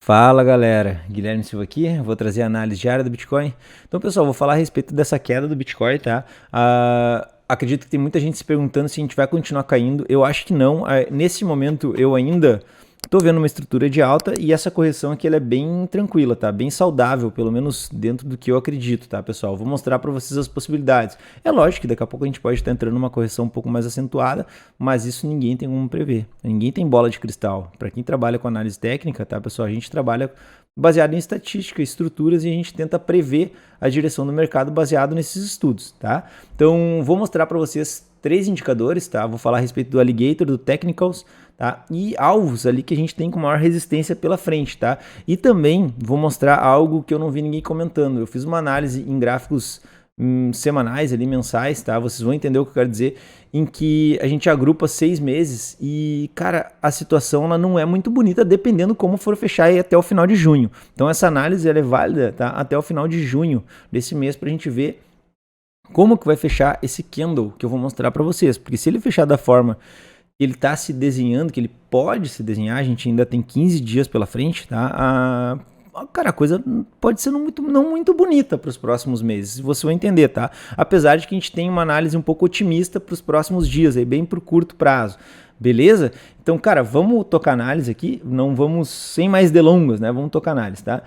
Fala galera, Guilherme Silva aqui, vou trazer a análise diária do Bitcoin. Então pessoal, vou falar a respeito dessa queda do Bitcoin, tá? Acredito que tem muita gente se perguntando se a gente vai continuar caindo. Eu acho que não. Nesse momento eu ainda tô vendo uma estrutura de alta e essa correção aqui ela é bem tranquila, tá? Bem saudável, pelo menos dentro do que eu acredito, tá, pessoal? Vou mostrar para vocês as possibilidades. É lógico que daqui a pouco a gente pode estar entrando numa correção um pouco mais acentuada, mas isso ninguém tem como prever. Ninguém tem bola de cristal. Para quem trabalha com análise técnica, tá, pessoal? A gente trabalha baseado em estatística, estruturas e a gente tenta prever a direção do mercado baseado nesses estudos, tá? Então, vou mostrar para vocês 3 indicadores, tá? Vou falar a respeito do Alligator, do Technicals, tá? E alvos ali que a gente tem com maior resistência pela frente, tá? E também vou mostrar algo que eu não vi ninguém comentando. Eu fiz uma análise em gráficos semanais, ali, mensais, tá? Vocês vão entender o que eu quero dizer, em que a gente agrupa 6 meses e, cara, a situação ela não é muito bonita dependendo como for fechar aí até o final de junho. Então essa análise ela é válida, tá? Até o final de junho desse mês pra gente ver como que vai fechar esse candle que eu vou mostrar para vocês, porque se ele fechar da forma que ele está se desenhando, que ele pode se desenhar, a gente ainda tem 15 dias pela frente, tá? Cara, a coisa pode ser não muito bonita para os próximos meses, você vai entender, tá? Apesar de que a gente tem uma análise um pouco otimista para os próximos dias, aí bem para o curto prazo, beleza? Então, cara, vamos tocar análise aqui, não vamos, sem mais delongas, né? Vamos tocar análise, tá?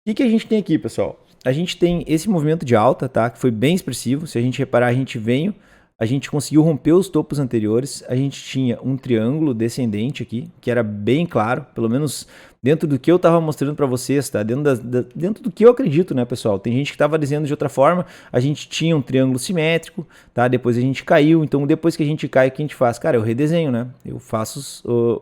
O que a gente tem aqui, pessoal? A gente tem esse movimento de alta, tá? Que foi bem expressivo, se a gente reparar, a gente conseguiu romper os topos anteriores, a gente tinha um triângulo descendente aqui, que era bem claro, pelo menos dentro do que eu estava mostrando para vocês, tá? Dentro do que eu acredito, né, pessoal? Tem gente que estava dizendo de outra forma, a gente tinha um triângulo simétrico, tá? Depois a gente caiu, então depois que a gente cai, o que a gente faz? Cara, eu redesenho, né? Eu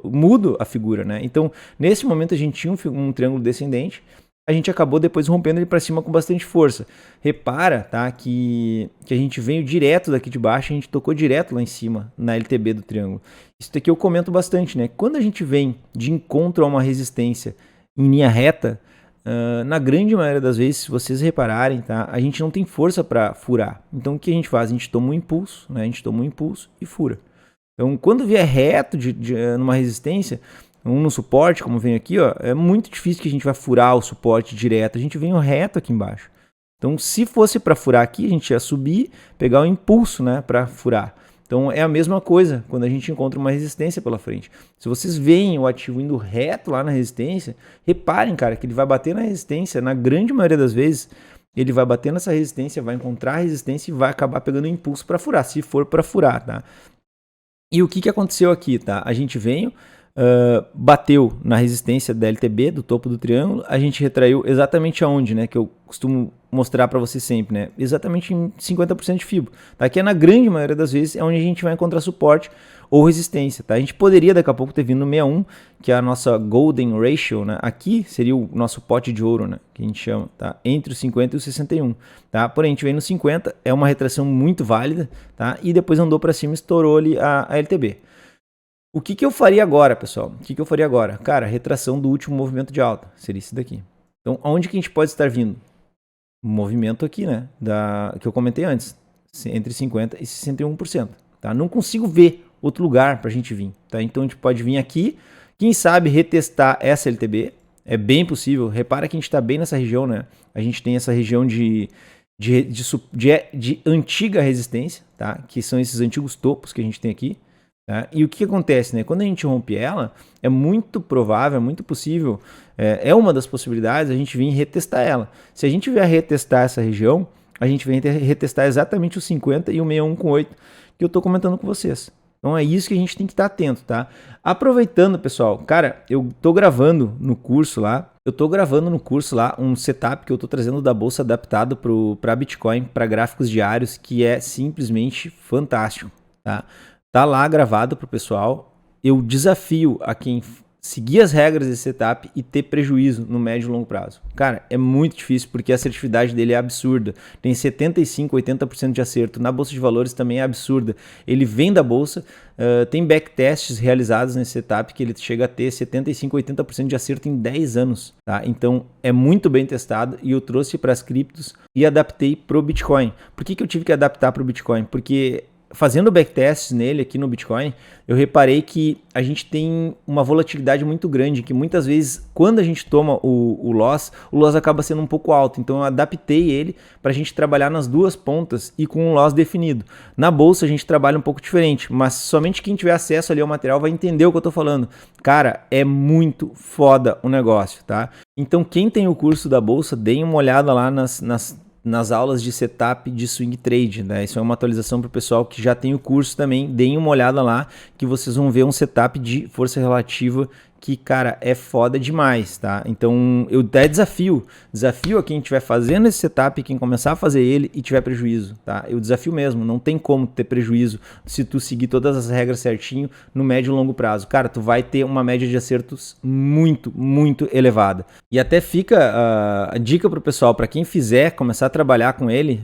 mudo a figura, né? Então, nesse momento a gente tinha um triângulo descendente, a gente acabou depois rompendo ele para cima com bastante força. Repara, tá, que a gente veio direto daqui de baixo, a gente tocou direto lá em cima, na LTB do triângulo. Isso daqui eu comento bastante, né? Quando a gente vem de encontro a uma resistência em linha reta, na grande maioria das vezes, se vocês repararem, tá, a gente não tem força para furar. Então o que a gente faz? A gente toma um impulso, né? A gente toma um impulso e fura. Então quando vier reto numa resistência, no suporte, como vem aqui, ó, é muito difícil que a gente vai furar o suporte direto, a gente vem reto aqui embaixo. Então, se fosse para furar aqui, a gente ia subir, pegar o impulso, né, para furar. Então, é a mesma coisa quando a gente encontra uma resistência pela frente. Se vocês veem o ativo indo reto lá na resistência, reparem, cara, que ele vai bater na resistência, na grande maioria das vezes, ele vai bater nessa resistência, vai encontrar a resistência e vai acabar pegando impulso para furar, se for para furar, tá? E o que aconteceu aqui, tá? A gente veio, bateu na resistência da LTB, do topo do triângulo, a gente retraiu exatamente aonde, né, que eu costumo mostrar para você sempre, né, exatamente em 50% de fibra, tá, que é na grande maioria das vezes é onde a gente vai encontrar suporte ou resistência, tá, a gente poderia daqui a pouco ter vindo no 61, que é a nossa golden ratio, né, aqui seria o nosso pote de ouro, né, que a gente chama, tá, entre os 50 e os 61, tá, porém a gente vem no 50, é uma retração muito válida, tá, e depois andou para cima e estourou ali a LTB. O que eu faria agora, pessoal? O que eu faria agora? Cara, retração do último movimento de alta. Seria esse daqui. Então, aonde que a gente pode estar vindo? Um movimento aqui, né? Que eu comentei antes. Entre 50% e 61%. Tá? Não consigo ver outro lugar para a gente vir. Tá? Então, a gente pode vir aqui. Quem sabe retestar essa LTB. É bem possível. Repara que a gente está bem nessa região, né? A gente tem essa região de antiga resistência, tá? Que são esses antigos topos que a gente tem aqui. Tá? E o que acontece, né? Quando a gente rompe ela, é muito provável, é muito possível, é uma das possibilidades a gente vir retestar ela. Se a gente vier retestar essa região, a gente vem retestar exatamente o 50 e o 61,8 que eu estou comentando com vocês. Então é isso que a gente tem que estar atento, tá? Aproveitando, pessoal, cara, eu estou gravando no curso lá, um setup que eu estou trazendo da bolsa adaptado para Bitcoin, para gráficos diários, que é simplesmente fantástico, tá? Tá lá gravado para o pessoal. Eu desafio a quem seguir as regras desse setup e ter prejuízo no médio e longo prazo. Cara, é muito difícil porque a assertividade dele é absurda. Tem 75%, 80% de acerto. Na bolsa de valores também é absurda. Ele vem da bolsa, tem backtests realizados nesse setup que ele chega a ter 75%, 80% de acerto em 10 anos. Tá? Então é muito bem testado e eu trouxe para as criptos e adaptei para o Bitcoin. Por que eu tive que adaptar para o Bitcoin? Porque fazendo backtests nele aqui no Bitcoin, eu reparei que a gente tem uma volatilidade muito grande, que muitas vezes, quando a gente toma o loss acaba sendo um pouco alto. Então eu adaptei ele para a gente trabalhar nas duas pontas e com um loss definido. Na bolsa a gente trabalha um pouco diferente, mas somente quem tiver acesso ali ao material vai entender o que eu estou falando. Cara, é muito foda o negócio, tá? Então quem tem o curso da bolsa, deem uma olhada lá nas aulas de setup de swing trade, né? Isso é uma atualização para o pessoal que já tem o curso também. Deem uma olhada lá que vocês vão ver um setup de força relativa que, cara, é foda demais, tá? Então, eu até desafio a quem estiver fazendo esse setup, quem começar a fazer ele e tiver prejuízo, tá? Eu desafio mesmo, não tem como ter prejuízo se tu seguir todas as regras certinho no médio e longo prazo. Cara, tu vai ter uma média de acertos muito, muito elevada. E até fica a dica pro pessoal, para quem fizer começar a trabalhar com ele,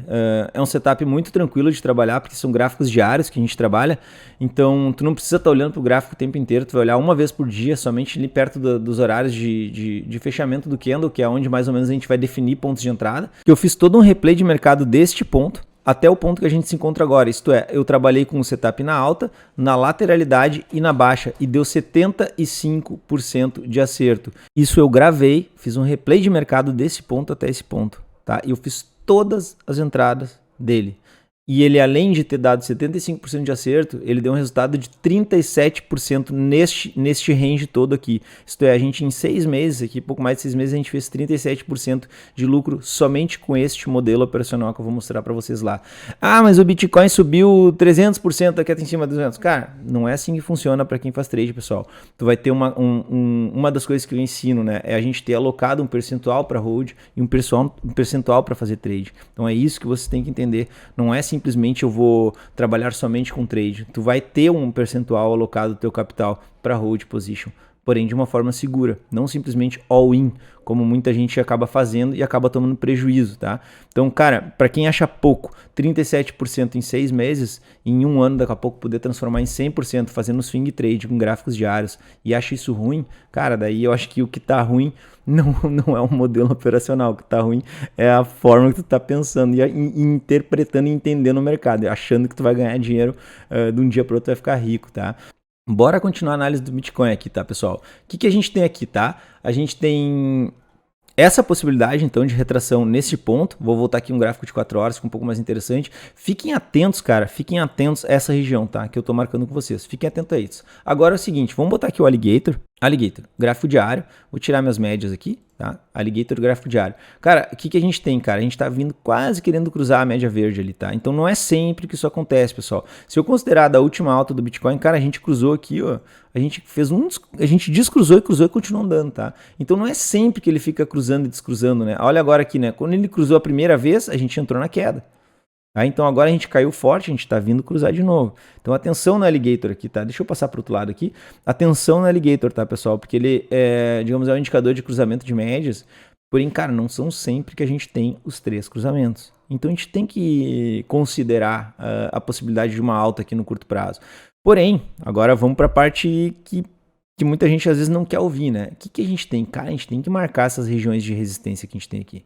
é um setup muito tranquilo de trabalhar, porque são gráficos diários que a gente trabalha, então tu não precisa estar olhando pro gráfico o tempo inteiro, tu vai olhar uma vez por dia, somente ali perto dos horários de fechamento do candle, que é onde mais ou menos a gente vai definir pontos de entrada. Eu fiz todo um replay de mercado deste ponto até o ponto que a gente se encontra agora, isto é, eu trabalhei com o setup na alta, na lateralidade e na baixa, e deu 75% de acerto. Isso eu gravei, fiz um replay de mercado desse ponto até esse ponto, tá? E eu fiz todas as entradas dele. E ele, além de ter dado 75% de acerto, ele deu um resultado de 37% neste range todo aqui. Isto é, a gente em 6 meses, aqui, pouco mais de 6 meses, a gente fez 37% de lucro somente com este modelo operacional que eu vou mostrar para vocês lá. Ah, mas o Bitcoin subiu 300%, aqui em cima de 200%. Cara, não é assim que funciona para quem faz trade, pessoal. Tu vai ter uma das coisas que eu ensino, né? É a gente ter alocado um percentual para hold e um percentual para fazer trade. Então é isso que você tem que entender. Não é simplesmente eu vou trabalhar somente com trade. Tu vai ter um percentual alocado do teu capital para hold position, porém de uma forma segura, não simplesmente all-in, como muita gente acaba fazendo e acaba tomando prejuízo, tá? Então, cara, para quem acha pouco, 37% em 6 meses, em um ano daqui a pouco poder transformar em 100% fazendo swing trade com gráficos diários e acha isso ruim, cara, daí eu acho que o que tá ruim não é um modelo operacional, o que tá ruim é a forma que tu tá pensando e interpretando e entendendo o mercado, achando que tu vai ganhar dinheiro de um dia para outro vai ficar rico, tá? Bora continuar a análise do Bitcoin aqui, tá, pessoal? O que a gente tem aqui, tá? A gente tem essa possibilidade, então, de retração nesse ponto. Vou voltar aqui um gráfico de 4 horas, que é um pouco mais interessante. Fiquem atentos, cara. Fiquem atentos a essa região, tá? Que eu tô marcando com vocês. Fiquem atentos a isso. Agora é o seguinte, vamos botar aqui o Alligator. Alligator, gráfico diário. Vou tirar minhas médias aqui, tá? Alligator, gráfico diário. Cara, o que a gente tem, cara? A gente tá vindo quase querendo cruzar a média verde ali, tá? Então não é sempre que isso acontece, pessoal. Se eu considerar da última alta do Bitcoin, cara, a gente cruzou aqui, ó. A gente descruzou e cruzou e continuou andando, tá? Então não é sempre que ele fica cruzando e descruzando, né? Olha agora aqui, né? Quando ele cruzou a primeira vez, a gente entrou na queda. Tá? Então agora a gente caiu forte, a gente está vindo cruzar de novo. Então atenção no Alligator aqui, tá? Deixa eu passar para o outro lado aqui. Atenção no Alligator, tá, pessoal? Porque ele digamos, é um indicador de cruzamento de médias. Porém, cara, não são sempre que a gente tem os 3 cruzamentos. Então a gente tem que considerar a possibilidade de uma alta aqui no curto prazo. Porém, agora vamos para a parte que muita gente às vezes não quer ouvir, né? O que a gente tem? Cara, a gente tem que marcar essas regiões de resistência que a gente tem aqui.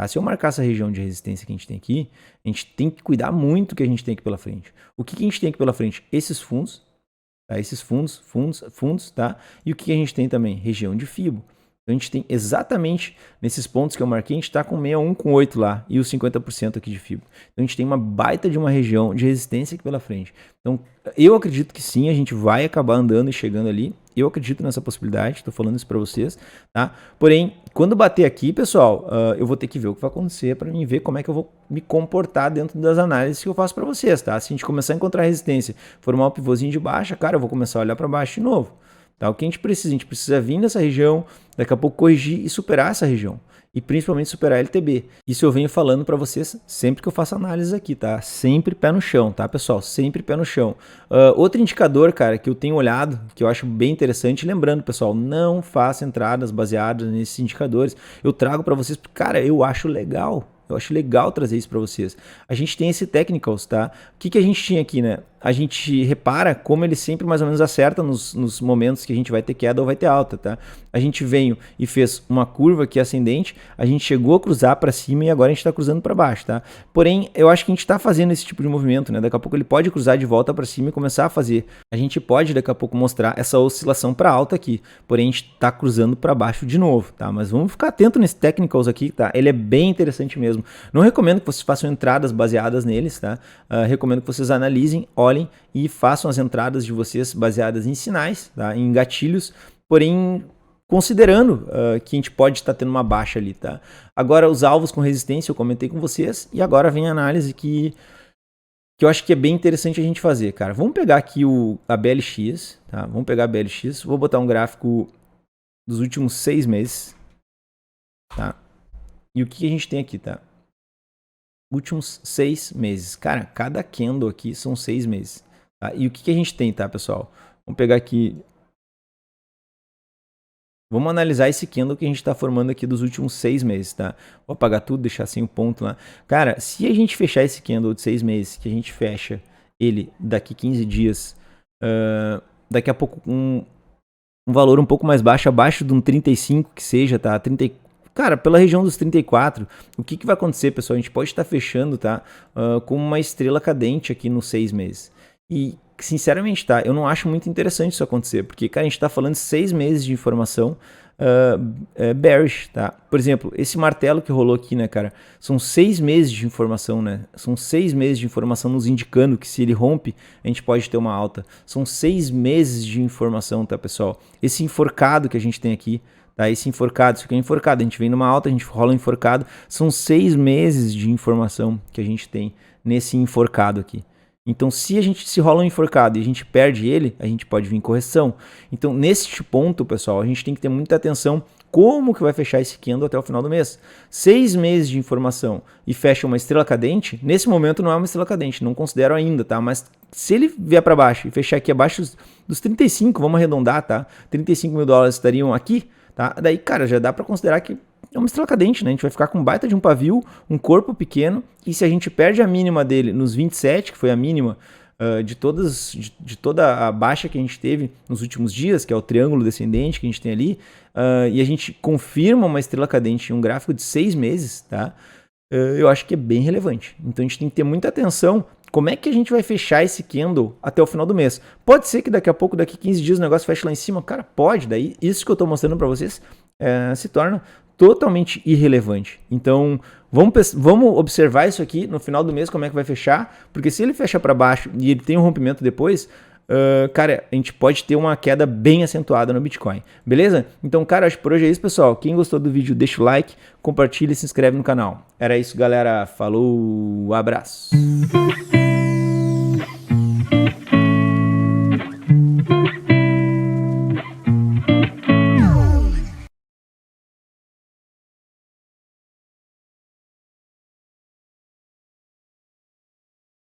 Se eu marcar essa região de resistência que a gente tem aqui, a gente tem que cuidar muito do que a gente tem aqui pela frente. O que a gente tem aqui pela frente? Esses fundos, tá? Esses fundos, tá? E o que a gente tem também? Região de Fibo. Então a gente tem exatamente nesses pontos que eu marquei, a gente está com 61 com 8 lá e os 50% aqui de Fibo. Então a gente tem uma baita de uma região de resistência aqui pela frente. Então eu acredito que sim, a gente vai acabar andando e chegando ali. Eu acredito nessa possibilidade, estou falando isso para vocês, tá? Porém, quando bater aqui, pessoal, eu vou ter que ver o que vai acontecer para mim ver como é que eu vou me comportar dentro das análises que eu faço para vocês, tá? Se a gente começar a encontrar resistência, formar um pivôzinho de baixa, cara, eu vou começar a olhar para baixo de novo. Tá? O que a gente precisa vir nessa região, daqui a pouco corrigir e superar essa região. E principalmente superar a LTB. Isso eu venho falando para vocês sempre que eu faço análise aqui, tá? Sempre pé no chão, tá, pessoal? Sempre pé no chão. Outro indicador, cara, que eu tenho olhado, que eu acho bem interessante, lembrando, pessoal, não faça entradas baseadas nesses indicadores. Eu trago para vocês, porque, cara, eu acho legal. Eu acho legal trazer isso para vocês. A gente tem esse technicals, tá? O que a gente tinha aqui, né? a gente repara como ele sempre mais ou menos acerta nos momentos que a gente vai ter queda ou vai ter alta, tá? A gente veio e fez uma curva aqui ascendente, a gente chegou a cruzar para cima e agora a gente está cruzando para baixo, tá? Porém, eu acho que a gente está fazendo esse tipo de movimento, né? Daqui a pouco ele pode cruzar de volta para cima e começar a fazer. A gente pode daqui a pouco mostrar essa oscilação para alta aqui, porém a gente está cruzando para baixo de novo, tá? Mas vamos ficar atento nesse technicals aqui, tá? Ele é bem interessante mesmo. Não recomendo que vocês façam entradas baseadas neles, tá? Recomendo que vocês analisem, olhem e façam as entradas de vocês baseadas em sinais, tá? Em gatilhos, porém considerando que a gente pode estar tendo uma baixa ali, tá? Agora os alvos com resistência eu comentei com vocês e agora vem a análise que eu acho que é bem interessante a gente fazer, cara. Vamos pegar aqui a BLX, tá? Vamos pegar a BLX, vou botar um gráfico dos últimos 6 meses, tá? E o que a gente tem aqui, tá? Últimos 6 meses. Cara, cada candle aqui são 6 meses. Tá? E o que a gente tem, tá, pessoal? Vamos pegar aqui. Vamos analisar esse candle que a gente está formando aqui dos últimos 6 meses, tá? Vou apagar tudo, deixar assim o ponto lá. Cara, se a gente fechar esse candle de 6 meses, que a gente fecha ele daqui 15 dias, daqui a pouco um valor um pouco mais baixo, abaixo de um 35 que seja, tá? 30, cara, pela região dos 34, o que vai acontecer, pessoal? A gente pode estar fechando, tá? Com uma estrela cadente aqui nos 6 meses. E, sinceramente, tá? Eu não acho muito interessante isso acontecer, porque, cara, a gente está falando de 6 meses de informação bearish, tá? Por exemplo, esse martelo que rolou aqui, né, cara? São 6 meses de informação, né? São 6 meses de informação nos indicando que se ele rompe, a gente pode ter uma alta. São 6 meses de informação, tá, pessoal? Esse enforcado que a gente tem aqui, tá? Esse enforcado, isso aqui é enforcado. A gente vem numa alta, a gente rola um enforcado. São 6 meses de informação que a gente tem nesse enforcado aqui. Então, se a gente se rola um enforcado e a gente perde ele, a gente pode vir em correção. Então, neste ponto, pessoal, a gente tem que ter muita atenção como que vai fechar esse candle até o final do mês. 6 meses de informação e fecha uma estrela cadente, nesse momento não é uma estrela cadente, não considero ainda, tá? Mas se ele vier para baixo e fechar aqui abaixo dos 35, vamos arredondar, tá? 35 mil dólares estariam aqui, tá? Daí, cara, já dá para considerar que é uma estrela cadente, né? A gente vai ficar com um baita de um pavio, um corpo pequeno, e se a gente perde a mínima dele nos 27, que foi a mínima de toda a baixa que a gente teve nos últimos dias, que é o triângulo descendente que a gente tem ali, e a gente confirma uma estrela cadente em um gráfico de 6 meses, tá? Eu acho que é bem relevante. Então a gente tem que ter muita atenção como é que a gente vai fechar esse candle até o final do mês. Pode ser que daqui a pouco, daqui 15 dias, o negócio feche lá em cima. Cara, pode. Daí isso que eu estou mostrando para vocês se torna totalmente irrelevante. Então, vamos observar isso aqui no final do mês, como é que vai fechar, porque se ele fecha para baixo e ele tem um rompimento depois, cara, a gente pode ter uma queda bem acentuada no Bitcoin, beleza? Então, cara, acho que por hoje é isso, pessoal. Quem gostou do vídeo, deixa o like, compartilha e se inscreve no canal. Era isso, galera. Falou, abraço.